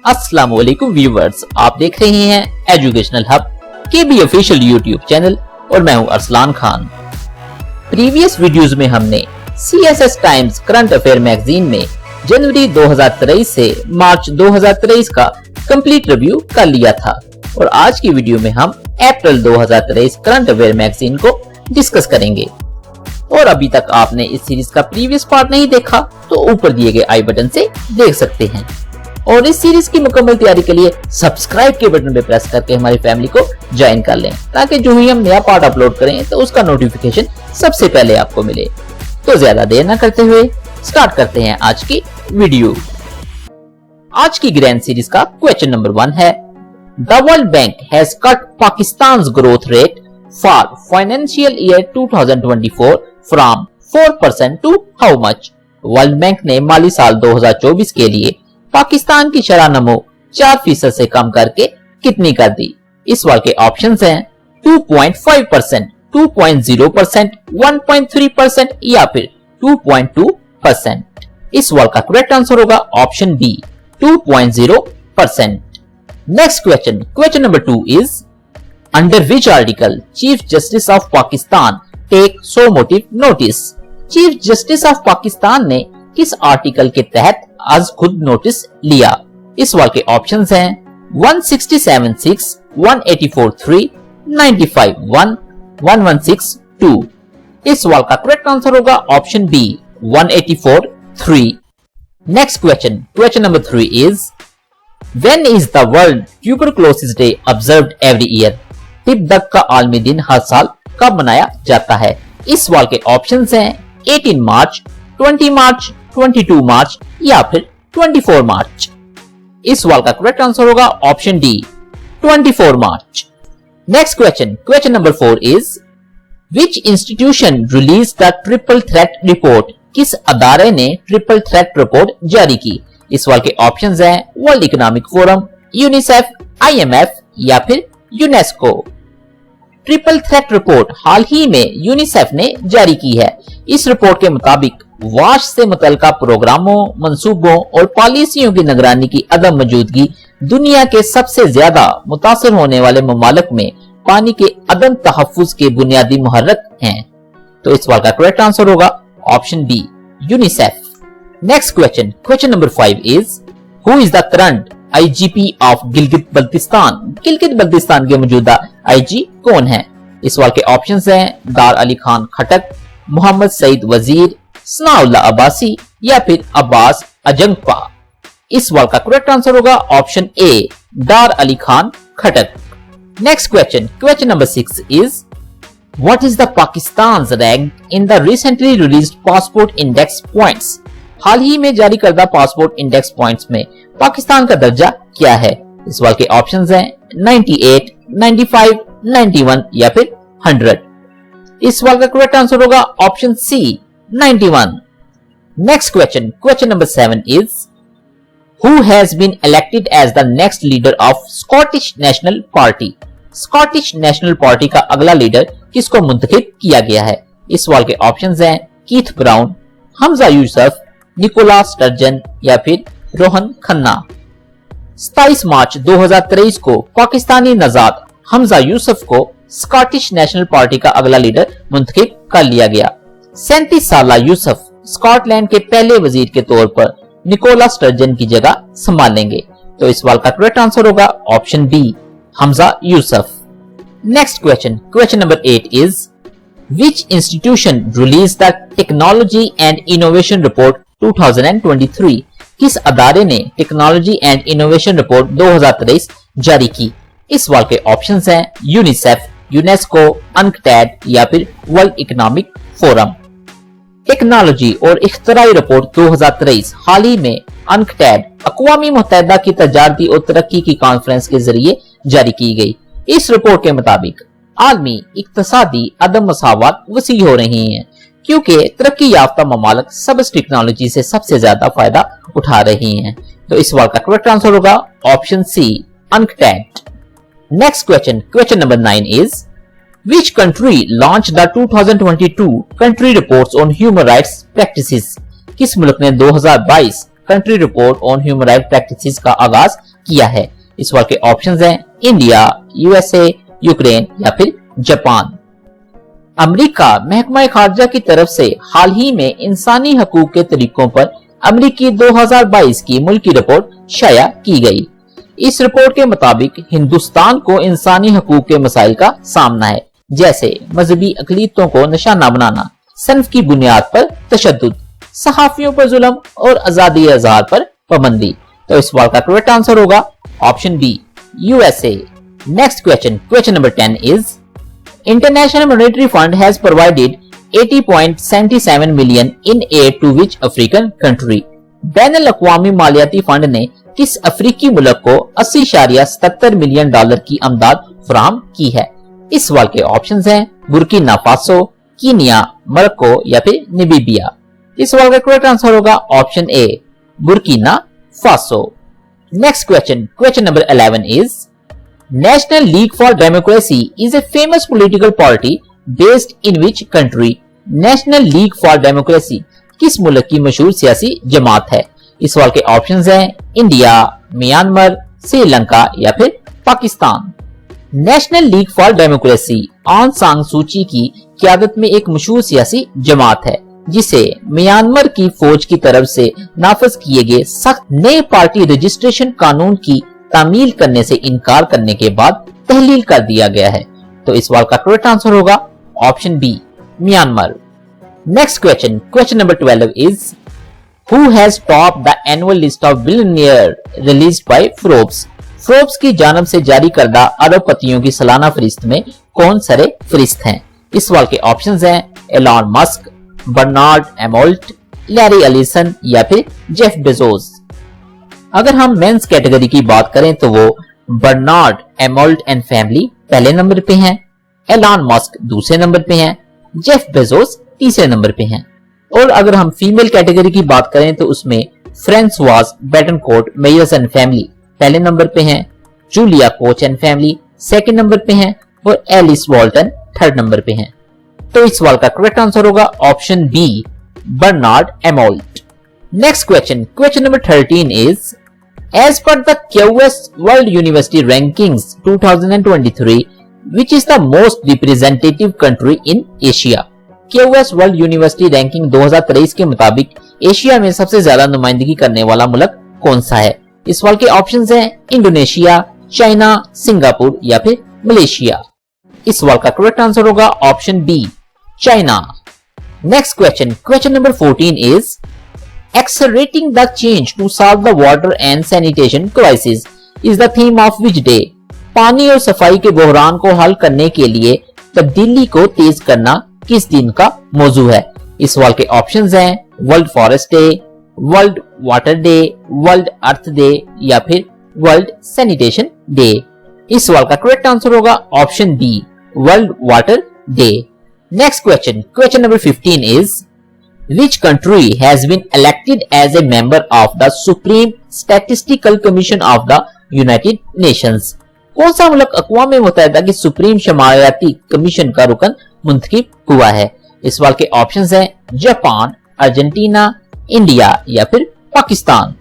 अस्सलाम वालेकुम व्यूवर्स, आप देख रहे हैं एजुकेशनल हब केबी ऑफिशियल यूट्यूब चैनल और मैं हूं अरसलान खान। प्रीवियस वीडियोस में हमने CSS times current affair magazine में जनवरी 2023 से मार्च 2023 का कंप्लीट रिव्यू कर लिया था और आज की वीडियो में हम अप्रैल 2023 करंट अफेयर मैगजीन को डिस्कस करेंगे। और अभी तक आपने इस सीरीज का प्रीवियस पार्ट नहीं देखा तो ऊपर दिए गए आई बटन से देख सकते हैं। और इस सीरीज की मुकम्मल तैयारी के लिए सब्सक्राइब के बटन पे प्रेस करके हमारी फैमिली को ज्वाइन कर लें ताकि जो ही हम नया पार्ट अपलोड करें तो उसका नोटिफिकेशन सबसे पहले आपको मिले। तो ज्यादा देर न करते हुए स्टार्ट करते हैं आज की वीडियो। आज की ग्रैंड सीरीज का क्वेश्चन नंबर 1 है, the world bank has cut Pakistan growth rate for financial year 2024 from 4% to how much. World bank ने माली साल 2024 के लिए पाकिस्तान की शरह नमो 4% से कम करके कितनी कर दी। इस सवाल के ऑप्शंस हैं 2.5%, 2.0%, 1.3% या फिर 2.2%। इस सवाल का करेक्ट आंसर होगा option B 2.0%। Next question number 2 is, under which article chief justice of Pakistan take suo motu notice. Chief justice of Pakistan ने किस आर्टिकल के तहत आज खुद नोटिस लिया। इस सवाल के ऑप्शंस हैं 167(6), 184(3), 95(1), 116(2). इस सवाल का करेक्ट आंसर होगा option B 184(3). Next question number 3 is, when is the world tuberculosis day observed every year. टिबदक का आलमी दिन हर साल कब मनाया जाता है। इस सवाल के ऑप्शंस हैं 18 मार्च, 20 मार्च, 22 मार्च या फिर 24 मार्च। इस सवाल का करेक्ट आंसर होगा option D 24 March. Next question number 4 is, which institution release the triple threat report. किस अदारे ने ट्रिपल थ्रेट रिपोर्ट जारी की। इस सवाल के ऑप्शंस हैं world economic forum, UNICEF, IMF या फिर यूनेस्को। ट्रिपल थ्रेट रिपोर्ट हाल ही में यूनिसेफ ने जारी की है। इस रिपोर्ट के मुताबिक वाश से मुतल्लिका प्रोग्रामों, मंसूबों और पॉलिसियों की निगरानी की अदम मौजूदगी दुनिया के सबसे ज्यादा मुतासर होने वाले ममालिक में पानी के अदम तहफ्फुज के बुनियादी मुहर्रिक हैं। तो इस सवाल का करेक्ट आंसर होगा option B UNICEF. Next question number 5 is, who is the current IGP of Gilgit Baltistan. Gilgit Baltistan के मौजूदा IG कौन है। इस सवाल के ऑप्शंस हैं दार अली खान खटक, मोहम्मद सईद वजीर, सनाउल्लाह अब्बासी या फिर अब्बास अजंपा। इस सवाल का करेक्ट आंसर होगा option A Dar Ali Khan Khattak. Next question number 6 is, what is the Pakistan rank in the recently released passport index points. हाल ही में जारी करदा पासपोर्ट इंडेक्स पॉइंट्स में पाकिस्तान का दर्जा क्या है। इस सवाल के ऑप्शंस हैं 98, 95, 91 या फिर 100। इस सवाल का करेक्ट आंसर होगा option C 91। Next question number 7 is, who has been elected as the next leader of Scottish National Party. Scottish National Party का अगला लीडर किसको मुंतखब किया गया है। इस सवाल के ऑप्शंस हैं Keith Brown, Humza Yousaf, Nicola Sturgeon या फिर रोहन खन्ना। 27 मार्च 2023 को पाकिस्तानी नजाद हमजा यूसुफ को स्कॉटिश नेशनल पार्टी का अगला लीडर मुंतखब कर लिया गया। 37 साल यूसुफ स्कॉटलैंड के पहले वजीर के तौर पर निकोला स्टर्जन की जगह संभालेंगे। तो इस सवाल का करेक्ट आंसर होगा option B Humza Yousaf. Next question number 8 is, which institution released the technology and innovation report 2023। किस अदारे ने टेक्नोलॉजी एंड इनोवेशन रिपोर्ट 2023 जारी की। इस सवाल के ऑप्शंस हैं यूनिसेफ, यूनेस्को, अनकटैड या फिर वर्ल्ड इकोनॉमिक फोरम। टेक्नोलॉजी और इख्तराई रिपोर्ट 2023 हाल ही में अनकटैड अक़वामी मुत्तहिदा की तजारती और तरक्की की कॉन्फ्रेंस के जरिए जारी की गई। इस रिपोर्ट के मुताबिक आलमी इक्तसादी अदम मसावत वसी हो रही हैं क्योंकि तरक्की याफ्ता ममालिक सबस टेक्नोलॉजी से सबसे ज्यादा फायदा उठा रही हैं। तो इस सवाल का करेक्ट आंसर होगा option C UNCTAD. Next question number 9 is, which country launch the 2022 country reports on human rights practices. किस मुल्क ने 2022 country report on human right practices का आगाज किया है? इस सवाल के ऑप्शंस हैं इंडिया, यूएसए, यूक्रेन या फिर जापान। अमेरिका महकमा खारजा की तरफ से हाल ही में इंसानी हकूक के तरीकों पर अमेरिकी 2022 की मुल्की रिपोर्ट शाया की गई। इस रिपोर्ट के मुताबिक हिंदुस्तान को इंसानी हकूक के मसाइल का सामना है, जैसे मजहबी अकलीतों को निशाना बनाना, सनफ की बुनियाद पर तशद्दुद, सहाफियों पर जुल्म और आजादी इज़हार पर पाबंदी। तो इस सवाल का करेक्ट आंसर होगा option B, USA. Next question, question number 10 is International Monetary Fund has provided 80.77 million in aid to which African country? बैनुल अक़वामी मालियाती फंड ने किस अफ्रीकी मुल्क को 80.77 मिलियन डॉलर की अमदाद फराहम की है? इस सवाल के ऑप्शंस हैं बुर्किना फासो, कीनिया, मोरक्को या फिर नामीबिया। इस सवाल का करेक्ट आंसर होगा option A, Burkina Faso. Next question, question number 11 is National League for Democracy is a famous political party based in which country? National League for Democracy किस मुल्क की मशहूर सियासी जमात है? इस सवाल के ऑप्शंस हैं इंडिया, म्यांमार, श्रीलंका या फिर Pakistan. National league for democracy on सांग सूची की क़यादत में एक मशहूर सियासी जमात है, जिसे म्यांमार की फौज की तरफ से नाफिज किए गए सख्त नए पार्टी रजिस्ट्रेशन कानून की तामील करने से इनकार करने के बाद तहलील कर दिया गया है। तो इस सवाल का करेक्ट आंसर होगा option B, Myanmar. Next question, question number 12 is who has topped the annual list of billionaire released by Forbes? Forbes की जानिब से जारी करदा अरबपतियों की सालाना फहरिस्त में कौन सरे फहरिस्त हैं? इस सवाल के ऑप्शंस हैं Elon Musk, Bernard Arnault, Larry Ellison या फिर जेफ बेजोस। अगर हम मेंस कैटेगरी की बात करें तो वो बर्नार्ड एमोल्ट एंड फैमिली पहले नंबर पे हैं, एलन मस्क दूसरे नंबर पे हैं, जेफ बेजोस तीसरे नंबर पे हैं। और अगर हम फीमेल कैटेगरी की बात करें तो उसमें फ्रांसवाज बेटनकोर्ट मेयर्स एंड फैमिली पहले नंबर पे हैं, Julia coach and family second number पे हैं और एलिस वॉल्टन थर्ड नंबर पे हैं। तो इस सवाल का करेक्ट आंसर होगा option B, Bernard Arnault. Next question, question number 13 is As per the QS World University Rankings 2023, which is the most representative country in Asia? QS World University Ranking 2023 के मुताबिक Asia में सबसे ज्यादा नुमाइंदगी करने वाला मुल्क कौन सा है? इस सवाल के ऑप्शंस हैं इंडोनेशिया, चाइना, सिंगापुर या फिर मलेशिया। इस सवाल का करेक्ट आंसर होगा option B, China. Next question, question number 14 is Accelerating the change to solve the water and sanitation crisis is the theme of which day? पानी और सफाई के बहरान को हल करने के लिए तब्दीली को तेज करना किस दिन का मौजू है? इस सवाल के ऑप्शंस हैं world forest day, world water day, world earth day या फिर वर्ल्ड सैनिटेशन डे। इस सवाल का करेक्ट आंसर होगा option B, world water day. Next question, question number 15 is Which country has been elected as a member of the Supreme Statistical Commission of the United Nations? कौन सा मुल्क अक़वाम मुत्तहिदा की supreme शमायाती commission का रुकन मुंतखब हुआ है? इस सवाल के ऑप्शंस हैं जापान, अर्जेंटीना, इंडिया या फिर पाकिस्तान।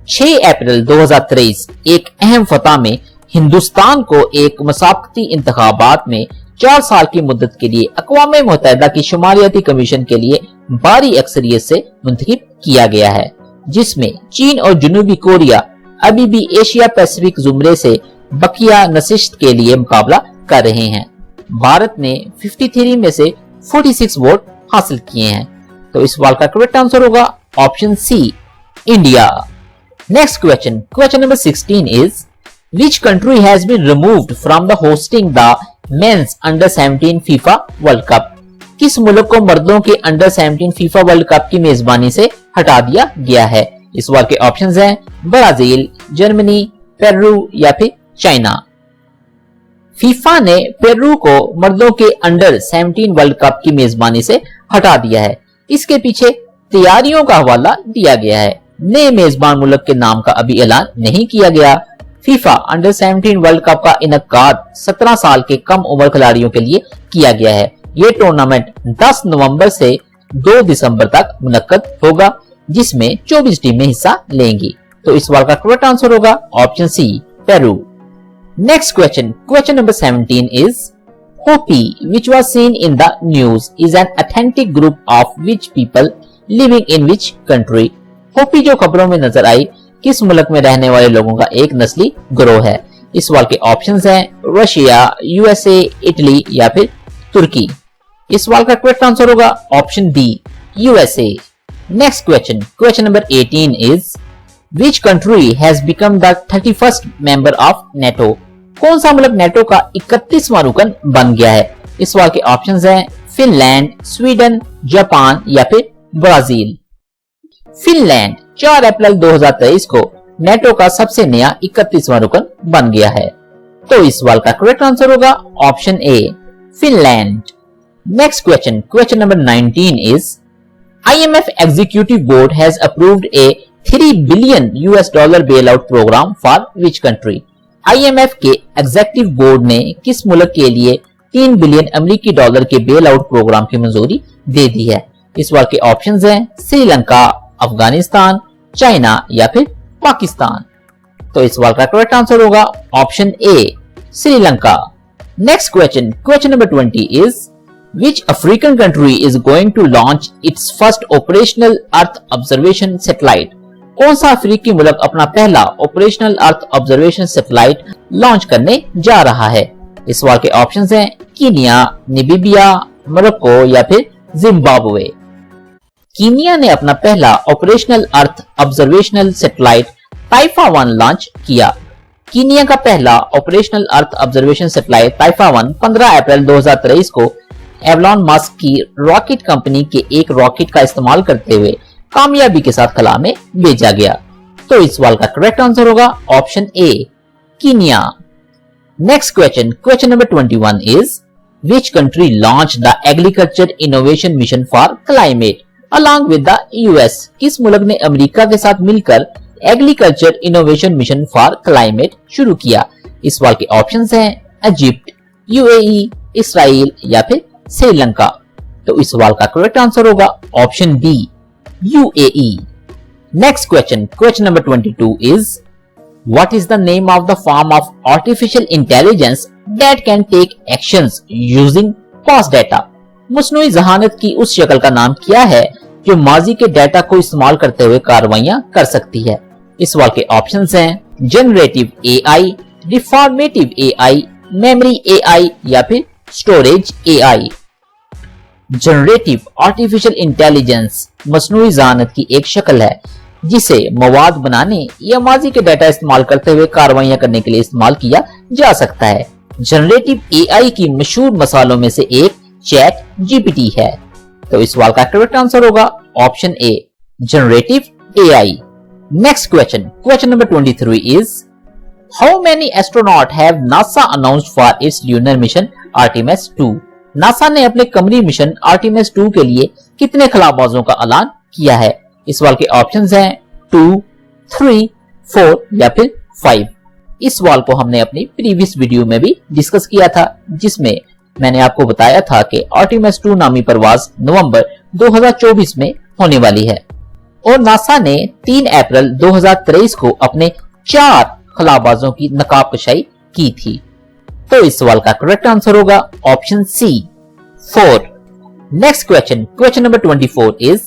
6 अप्रैल 2023 एक अहम फतह में हिंदुस्तान को एक मसाबकती इंतखाबात में 4 साल की मुद्दत के लिए अक़वाम मुत्तहिदा की शुमारियाती कमीशन के लिए भारी अक्सरियत से मुंतखब किया गया है, जिसमें चीन और जनूबी कोरिया अभी भी एशिया पैसिफिक जुमरे से बकिया नशिस्त के लिए मुकाबला कर रहे हैं। भारत ने 53 में से 46 वोट हासिल किए हैं। तो इस सवाल का करेक्ट आंसर होगा option C, India. Next question, question number 16 is Which country has been removed from the hosting the men's under 17 FIFA World Cup? किस मुल्क को मर्दों के अंडर 17 फीफा वर्ल्ड कप की मेजबानी से हटा दिया गया है? इस सवाल के ऑप्शंस हैं ब्राजील, जर्मनी, पेरू या फिर चाइना। फीफा ने पेरू को मर्दों के अंडर 17 वर्ल्ड कप की मेजबानी से हटा दिया है। इसके पीछे तैयारियों का हवाला दिया गया है। नए मेजबान मुल्क के नाम का अभी ऐलान नहीं किया गया। फीफा अंडर 17 वर्ल्ड कप का इनकाद 17 साल के कम उम्र खिलाड़ियों के लिए किया गया है। ये टूर्नामेंट 10 नवंबर से 2 दिसंबर तक मुनक्कद होगा, जिसमें 24 टीमें हिस्सा लेंगी। तो इस सवाल का करेक्ट आंसर होगा option C, Peru. Next question, question number 17 is Hopi, which was seen in the news, is an authentic group of which people living in which country? Hopi जो खबरों में नजर आई किस मुल्क में रहने वाले लोगों का एक नस्ली ग्रोह है? इस सवाल के ऑप्शंस हैं रशिया, यूएसए, इटली या फिर तुर्की। इस सवाल का करेक्ट आंसर होगा option B, USA. Next question, question number 18 is Which country has become the 31st member of NATO? कौन सा मुल्क नेटो का 31वां रुकन बन गया है? इस सवाल के ऑप्शंस हैं फिनलैंड, स्वीडन, जापान या फिर ब्राजील। फिनलैंड 4 अप्रैल 2023 को नेटो का सबसे नया 31वां रुकन बन गया है। तो इस सवाल का करेक्ट आंसर होगा option A, Finland. Next question, question number 19 is IMF executive board has approved a $3 billion bail out program for which country? IMF के एग्जीक्यूटिव बोर्ड ने किस मुल्क के लिए 3 बिलियन अमेरिकी डॉलर के बेल आउट प्रोग्राम की मंजूरी दे दी है? इस सवाल के ऑप्शंस हैं श्रीलंका, अफगानिस्तान, चाइना या फिर पाकिस्तान। तो इस सवाल का करेक्ट आंसर होगा option A, Sri Lanka. Next question, question number 20 is Which African country is going to launch its first operational Earth observation satellite? कौन सा अफ्रीकी मुल्क अपना पहला operational earth observation satellite launch करने जा रहा है? इस सवाल के ऑप्शंस हैं कीनिया, नामीबिया, मोरक्को या फिर जिम्बाब्वे। कीनिया ने अपना पहला ऑपरेशनल अर्थ ऑब्जर्वेशनल सैटेलाइट टाइफा 1 लॉन्च किया। कीनिया का पहला ऑपरेशनल अर्थ ऑब्जर्वेशन सैटेलाइट टाइफा 1 15 अप्रैल 2023 को एवलॉन मस्क की रॉकेट कंपनी के एक रॉकेट का इस्तेमाल करते हुए कामयाबी के साथ खला में भेजा गया। तो इस सवाल का करेक्ट आंसर होगा option A, Kenya. Next question, question number 21 is which country launch the agriculture innovation mission for climate along with the US? किस मुल्क ने अमेरिका के साथ मिलकर agriculture innovation mission for climate शुरू किया? इस सवाल के ऑप्शंस हैं इजिप्ट, यूएई, इसराइल या फिर श्रीलंका। तो इस सवाल का करेक्ट आंसर होगा option B, UAE. Next question, question number 22 is what is the name of the form of artificial intelligence that can take actions using past data? मसनूई जहानत की उस शक्ल का नाम क्या है जो माजी के डेटा को इस्तेमाल करते हुए कार्रवाइयां कर सकती है? इस सवाल के ऑप्शंस हैं generative AI, reformative AI, memory AI या फिर storage AI। Generative artificial intelligence मसनूई जहानत की एक शक्ल है जिसे मवाद बनाने या माजी के डाटा इस्तेमाल करते हुए कार्रवाइयां करने के लिए इस्तेमाल किया जा सकता है। जनरेटिव AI की मशहूर मिसालों में से एक चैट GPT है। तो इस सवाल का करेक्ट आंसर होगा option A, generative AI। Next question, question number 23 is how many astronaut have NASA announced for its lunar mission Artemis 2? NASA ने अपने कमरी मिशन आर्टेमिस 2 के लिए कितने खलाबाजों का ऐलान किया है? इस सवाल के ऑप्शंस हैं 2, 3, 4 या फिर 5। इस सवाल को हमने अपनी प्रीवियस वीडियो में भी डिस्कस किया था जिसमें मैंने आपको बताया था कि आर्टेमिस 2 नामी परवाज नवंबर 2024 में होने वाली है और नासा ने 3 अप्रैल 2023 को अपने 4 खलाबाजों की नकाबकशाई की थी। तो इस सवाल का करेक्ट आंसर होगा option C, 4। Next question, question number 24 is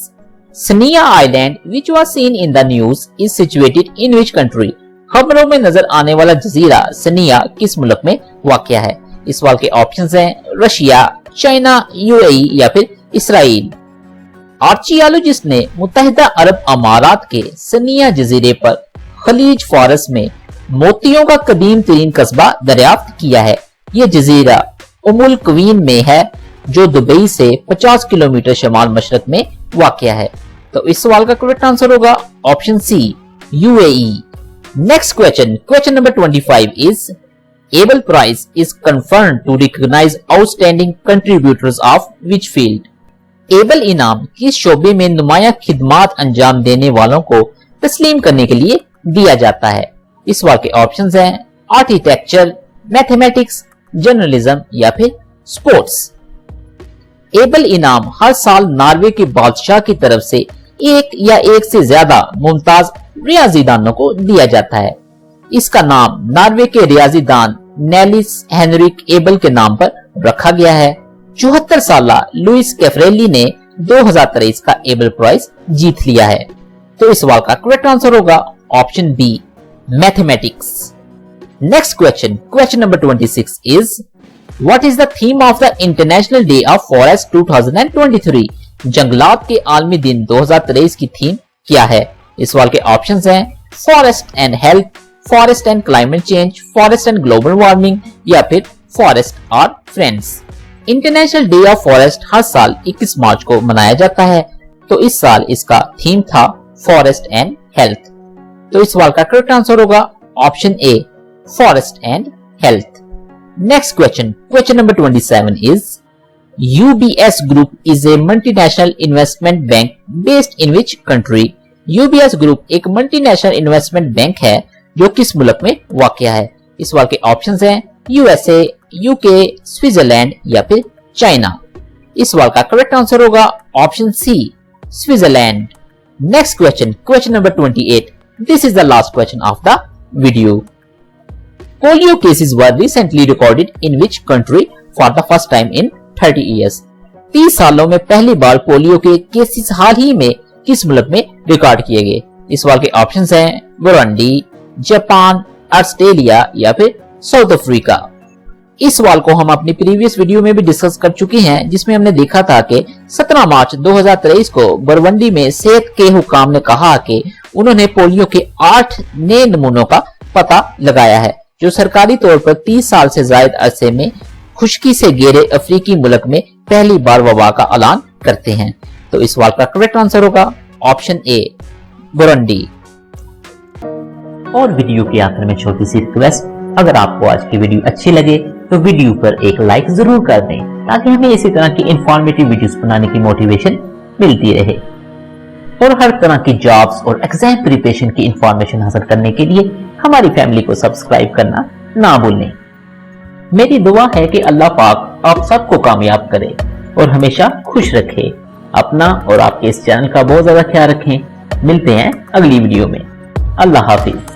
Sania island which was seen in the news is situated in which country? खबरों में नजर आने वाला जजीरा सनिया किस मुल्क में वाक़या है? इस सवाल के ऑप्शंस हैं रशिया, चाइना, यूएई या फिर इसराइल। आर्चियोलॉजिस्ट ने मुत्तहिदा अरब अमारात के सनिया जजीरे पर खलीज फारस में मोतियों का कदीम तरीन कस्बा दरियाफ्त किया है। यह जजीरा उमुल क्वीन में है जो दुबई से 50 किलोमीटर शमाल मशरक में वाक़या है। तो इस सवाल का करेक्ट आंसर होगा option C, UAE. Next question, question number 25 is Abel prize is confirmed to recognise outstanding contributors of which field? Abel इनाम किस शोबे में नुमाया खिदमात अंजाम देने वालों को तस्लीम करने के लिए दिया जाता है? इस सवाल के ऑप्शंस हैं आर्किटेक्चर, मैथमेटिक्स, जर्नलिज्म या फिर स्पोर्ट्स। एबल इनाम हर साल नॉर्वे के बादशाह की तरफ से एक या एक से ज्यादा मुमताज रियाजीदानों को दिया जाता है। इसका नाम नॉर्वे के रियाजीदान नेलिस हेनरिक एबल के नाम पर रखा गया है। 74 साल लुइस कैफ्रेली ने 2023 का एबल प्राइज जीत लिया है। तो इस सवाल का करेक्ट आंसर होगा option B, mathematics. Next question, question number 26 is what is the theme of the international day of forest 2023? जंगलात के आलमी दिन 2023 की थीम क्या है? इस सवाल के ऑप्शंस हैं forest and health, forest and climate change, forest and global warming या फिर फॉरेस्ट और friends. International day of forest हर साल 21 मार्च को मनाया जाता है। तो इस साल इसका थीम था फॉरेस्ट एंड हेल्थ। तो इस सवाल का करेक्ट आंसर होगा option A, forest and health. Next question, question number 27 is UBS Group is a multinational investment bank based in which country? UBS Group एक मल्टीनेशनल इन्वेस्टमेंट बैंक है जो किस मुल्क में वाक़या है? इस सवाल के ऑप्शंस हैं USA, UK, स्विट्जरलैंड या फिर चाइना। इस सवाल का करेक्ट आंसर होगा option C, Switzerland. Next question, question number 28। This is the last question of the video. Polio cases were recently recorded in which country for the first time in 30 years? 30 सालों में पहली बार polio के cases हाल ही में किस मुल्क में record किए गए? इस सवाल के ऑप्शंस हैं बुरुंडी, जापान, ऑस्ट्रेलिया या फिर साउथ अफ्रीका। इस सवाल को हम अपनी प्रीवियस वीडियो में भी डिस्कस कर चुके हैं, जिसमें हमने देखा था कि 17 मार्च 2023 को बुरुंडी में सेहत के हुकाम ने कहा कि उन्होंने पोलियो के 8 नए नमूनों का पता लगाया है जो सरकारी तौर पर 30 साल से ज्यादा अरसे में खुश्की से घेरे अफ्रीकी मुल्क में पहली बार वबा का ऐलान करते हैं। तो इस सवाल का करेक्ट आंसर होगा ऑप्शन ए, बुरुंडी। और वीडियो के आखिर में छोटी सी रिक्वेस्ट, अगर आपको आज की वीडियो अच्छी लगे तो वीडियो पर एक लाइक जरूर कर दें ताकि हमें इसी तरह की इंफॉर्मेटिव वीडियोस बनाने की मोटिवेशन मिलती रहे। और हर तरह की जॉब्स और एग्जाम प्रिपरेशन की इंफॉर्मेशन हासिल करने के लिए हमारी फैमिली को सब्सक्राइब करना ना भूलें। मेरी दुआ है कि अल्लाह पाक आप सबको कामयाब करे और हमेशा खुश रखे। अपना और आपके इस चैनल का बहुत ज्यादा ख्याल रखें। मिलते हैं अगली वीडियो में। अल्लाह हाफिज।